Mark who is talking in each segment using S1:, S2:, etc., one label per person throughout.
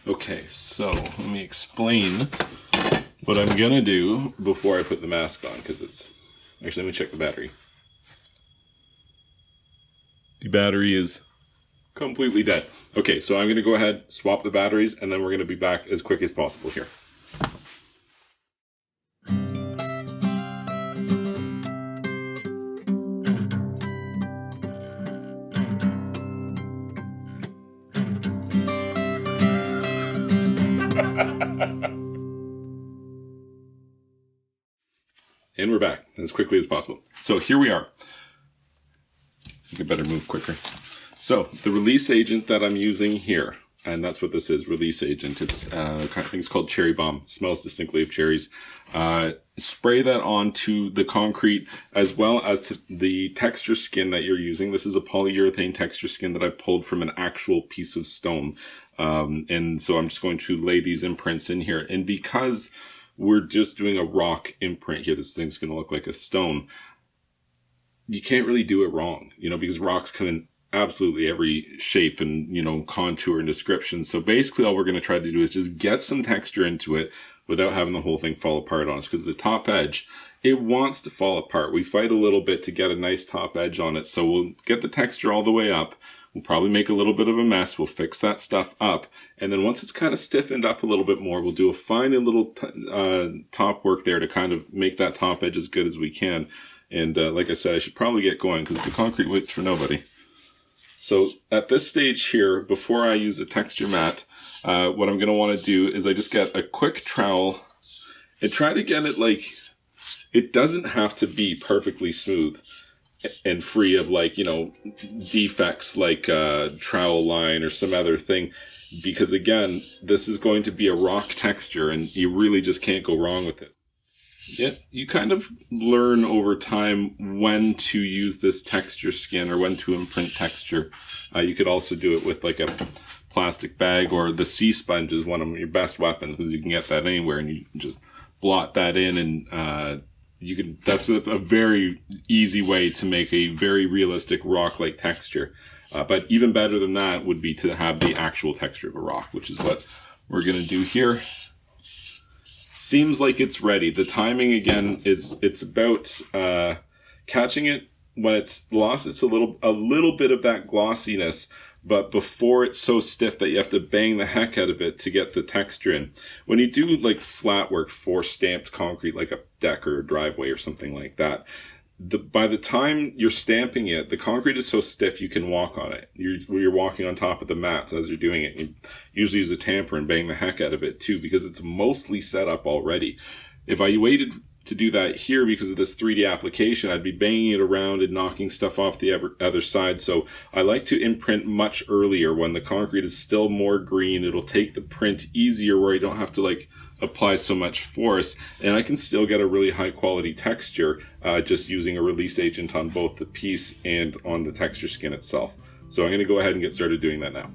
S1: Okay, so let me explain what I'm gonna do before I put the mask on, because it's... Actually, let me check the battery. The battery is completely dead. Okay, so I'm gonna go ahead, swap the batteries, and then we're gonna be back as quick as possible here. And we're back as quickly as possible. So here we are. I think I better move quicker. So the release agent that I'm using here, and that's what this is, release agent. It's I think it's called Cherry Bomb. It smells distinctly of cherries. Spray that onto the concrete as well as to the texture skin that you're using. This is a polyurethane texture skin that I pulled from an actual piece of stone. And so I'm just going to lay these imprints in here. And because we're just doing a rock imprint here, this thing's going to look like a stone. You can't really do it wrong, because rocks come in absolutely every shape and, contour and description. So basically all we're going to try to do is just get some texture into it without having the whole thing fall apart on us. Because the top edge, it wants to fall apart. We fight a little bit to get a nice top edge on it. So we'll get the texture all the way up. We'll probably make a little bit of a mess. We'll fix that stuff up. And then once it's kind of stiffened up a little bit more, we'll do a fine little top work there to kind of make that top edge as good as we can. And like I said, I should probably get going because the concrete waits for nobody. So at this stage here, before I use a texture mat, what I'm going to want to do is I just get a quick trowel and try to get it it doesn't have to be perfectly smooth and free of defects like trowel line or some other thing. Because again, this is going to be a rock texture and you really just can't go wrong with it. Yeah, you kind of learn over time when to use this texture skin or when to imprint texture. You could also do it with like a plastic bag, or the sea sponge is one of your best weapons because you can get that anywhere and you can just blot that in and that's a very easy way to make a very realistic rock-like texture. But even better than that would be to have the actual texture of a rock, which is what we're going to do here. Seems like it's ready. The timing again it's about catching it when it's lost. It's a little bit of that glossiness, but before it's so stiff that you have to bang the heck out of it to get the texture in. When you do like flat work for stamped concrete, like a deck or a driveway or something like that, by the time you're stamping it, the concrete is so stiff you can walk on it. You're walking on top of the mats as you're doing it. You usually use a tamper and bang the heck out of it too, because it's mostly set up already. If I waited to do that here because of this 3D application, I'd be banging it around and knocking stuff off the other side. So I like to imprint much earlier when the concrete is still more green. It'll take the print easier where I don't have to apply so much force, and I can still get a really high quality texture just using a release agent on both the piece and on the texture skin itself. So I'm going to go ahead and get started doing that now.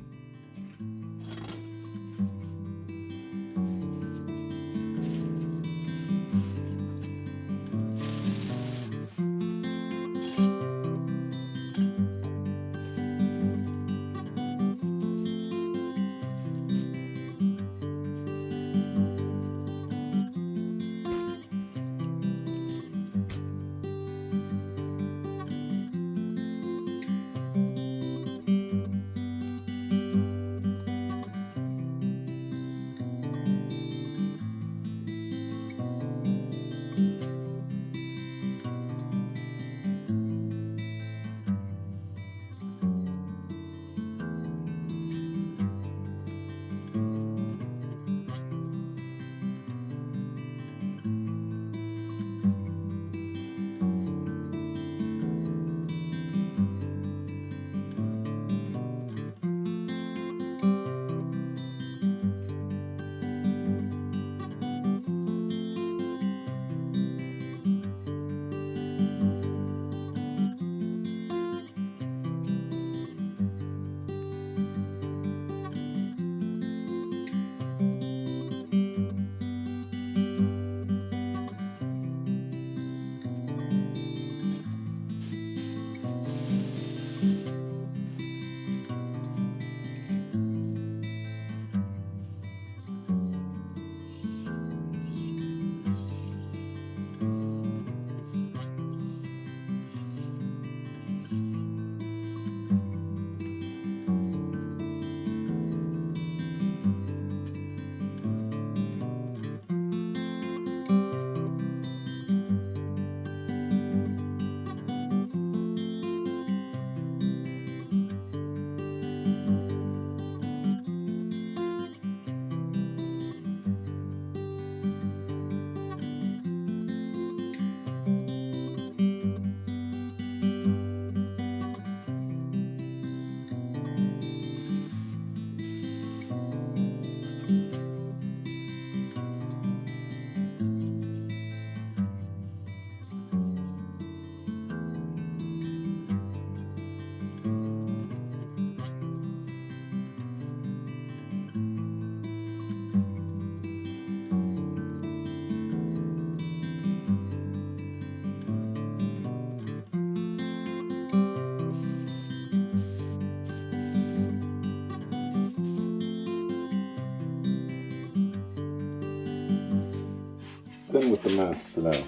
S1: in with the mask for now.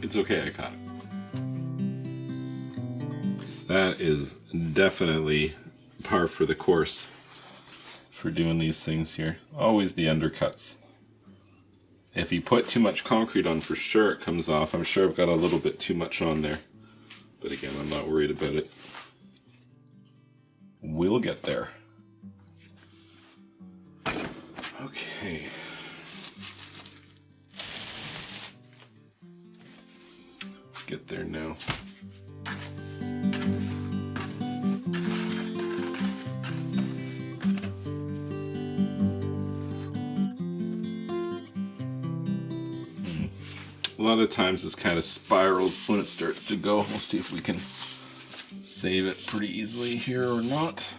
S1: It's okay, I caught it. That is definitely par for the course for doing these things here. Always the undercuts. If you put too much concrete on, for sure it comes off. I'm sure I've got a little bit too much on there. But again, I'm not worried about it. We'll get there. Okay. Let's get there now. A lot of times this kind of spirals when it starts to go. We'll see if we can save it pretty easily here or not.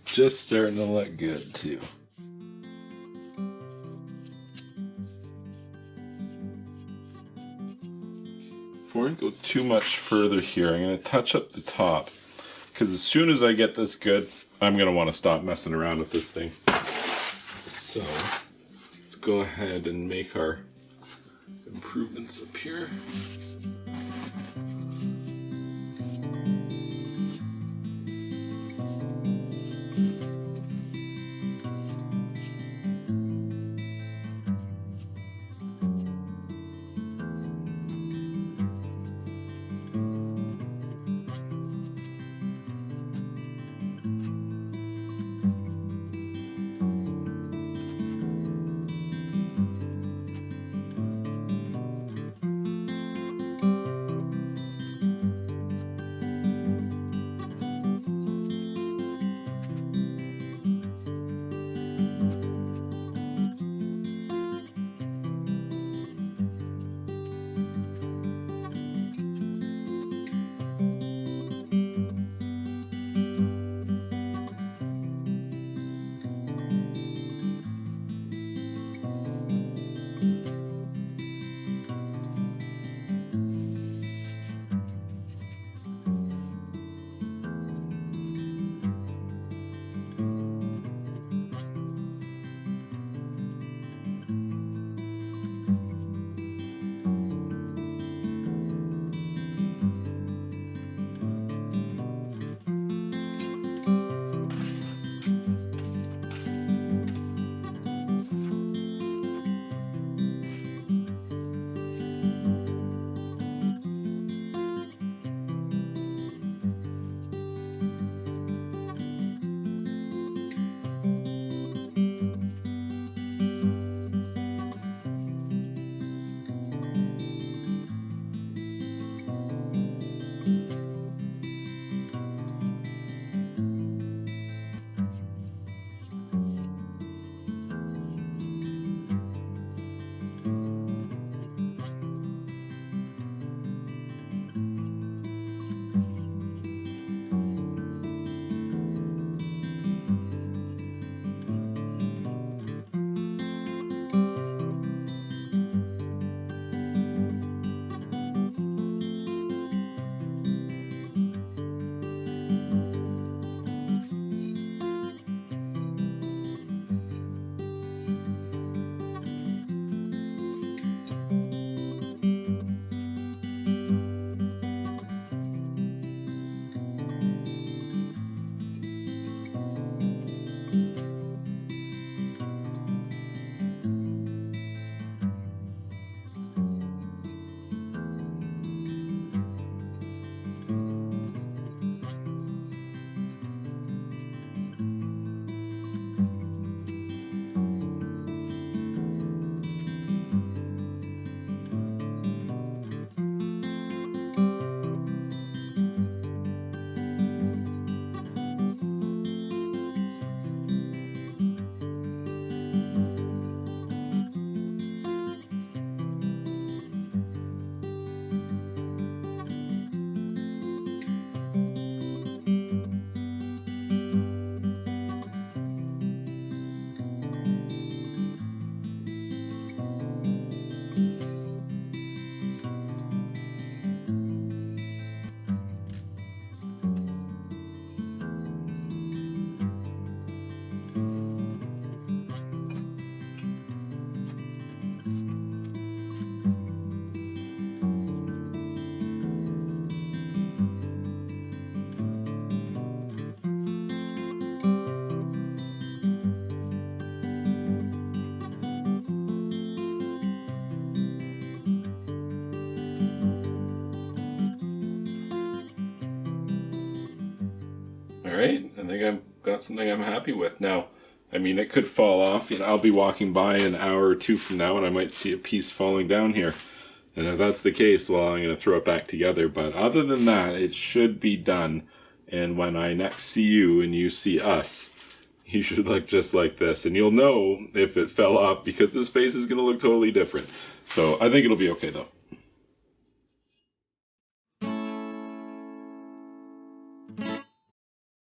S1: Just starting to look good too. before I go too much further here, I'm going to touch up the top, because as soon as I get this good, I'm going to want to stop messing around with this thing. So let's go ahead and make our improvements up here. All right, I think I've got something I'm happy with. Now, I mean, it could fall off. You know, I'll be walking by an hour or two from now and I might see a piece falling down here. And if that's the case, well, I'm going to throw it back together. But other than that, it should be done. And when I next see you and you see us, you should look just like this. And you'll know if it fell off because this face is going to look totally different. So I think it'll be okay, though.